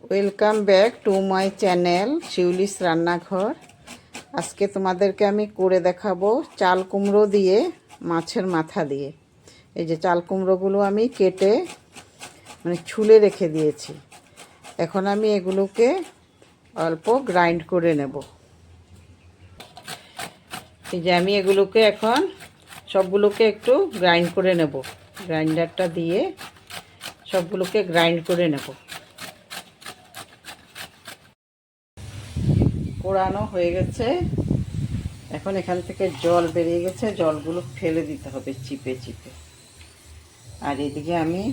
Welcome back to my channel Shiuli's রান্নাঘর। আজকে তোমাদেরকে আমি করে দেখাবো চাল কুমড়ো দিয়ে মাছের মাথা দিয়ে। এই যে চাল কুমড়োগুলো আমি কেটে ছুলে রেখে দিয়েছি। এখন আমি এগুলোকে অল্প গ্রাইন্ড করে নেব। এই যে আমি এগুলোকে এখন সবগুলোকে একটু গ্রাইন্ড করে নেব। গ্রাইন্ডারটা দিয়ে সবগুলোকে গ্রাইন্ড করে নেব। পোড়ানো হয়ে গেছে। এখন এখান থেকে জল বেরিয়ে গেছে, জলগুলো ফেলে দিতে হবে চিপে চিপে। আর এদিকে আমি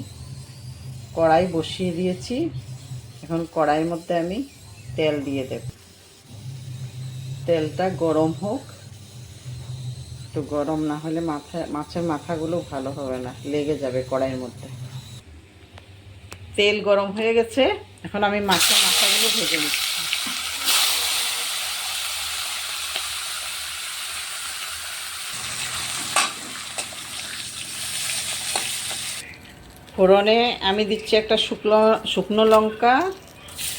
কড়াই বসিয়ে দিয়েছি। এখন কড়াইয়ের মধ্যে আমি তেল দিয়ে দেব। তেলটা গরম হোক। একটু গরম না হলে মাছের মাথাগুলো ভালো হবে না, লেগে যাবে কড়াইয়ের মধ্যে। তেল গরম হয়ে গেছে, এখন আমি মাছের মাথাগুলো ভেজে নিচ্ছি। ফোড়নে আমি দিচ্ছি একটা শুকনো লঙ্কা,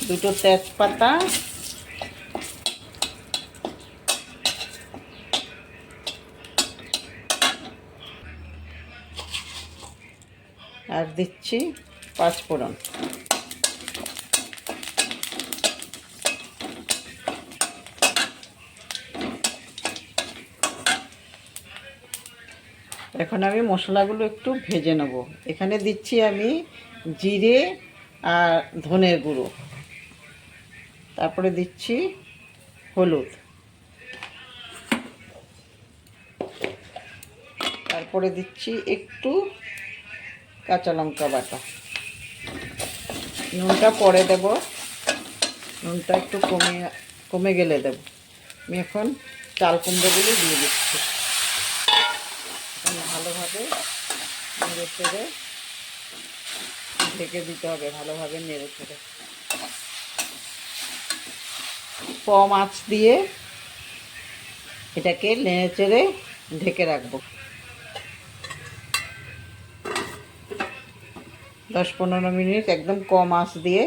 দুটো তেজপাতা, আর দিচ্ছি পাঁচফোড়ন। এখন আমি মশলাগুলো একটু ভেজে নেব। এখানে দিচ্ছি আমি জিরে আর ধনের গুঁড়ো, তারপরে দিচ্ছি হলুদ, তারপরে দিচ্ছি একটু কাঁচা লঙ্কা বাটা। নুনটা পরে দেব, নুনটা একটু কমে গেলে দেব। আমি এখন চাল কুমড়োগুলো দিয়ে দিচ্ছি। ভালোভাবে নেড়ে চেড়ে ঢেকে দিতে হবে, ভালোভাবে নেড়ে চেড়ে কম আঁচ দিয়ে এটাকে নেড়ে চেড়ে ঢেকে রাখবো। 10-15 মিনিট একদম কম আঁচ দিয়ে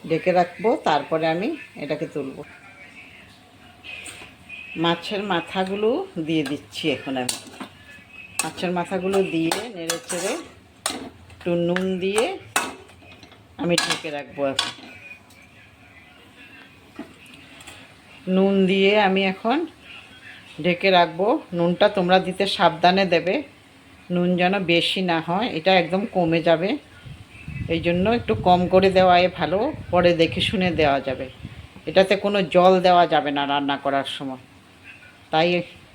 ঢেকে রাখবো, তারপরে আমি এটাকে তুলব। মাছের মাথাগুলো দিয়ে দিচ্ছি। এখন আমি মাছের মাথাগুলো দিয়ে নেড়ে চেড়ে একটু নুন দিয়ে আমি ঢেকে রাখবো। এখন নুন দিয়ে আমি এখন ঢেকে রাখবো। নুনটা তোমরা দিতে সাবধানে দেবে, নুন যেন বেশি না হয়, এটা একদম কমে যাবে। এই জন্য একটু কম করে দেওয়াই ভালো, পরে দেখে শুনে দেওয়া যাবে। এটাতে কোনো জল দেওয়া যাবে না রান্না করার সময়, তাই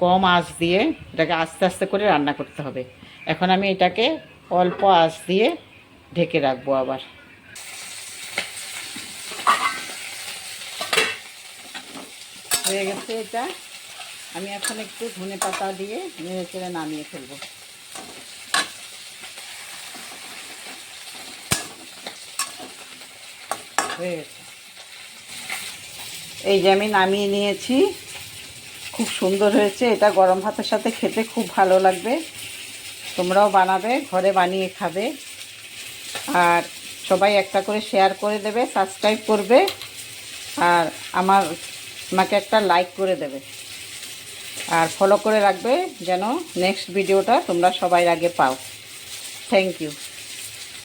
কম আঁচ দিয়ে এটাকে আস্তে আস্তে করে রান্না করতে হবে। এখন আমি এটাকে অল্প আঁচ দিয়ে ঢেকে রাখবো। আবার হয়ে গেছে এটা। আমি এখন একটু ধনে পাতা দিয়ে নেড়ে চেড়ে নামিয়ে ফেলবো। হয়ে গেছে। এই যে আমি নামিয়ে নিয়েছি, খুব সুন্দর হয়েছে। এটা গরম ভাতের সাথে খেতে খুব ভালো লাগবে। তোমরাও বানাবে, ঘরে বানিয়ে খাবে। আর সবাই একটা করে শেয়ার করে দেবে, সাবস্ক্রাইব করবে, আর আমাকে একটা লাইক করে দেবে, আর ফলো করে রাখবে যেন নেক্সট ভিডিওটা তোমরা সবাই আগে পাও। Thank you.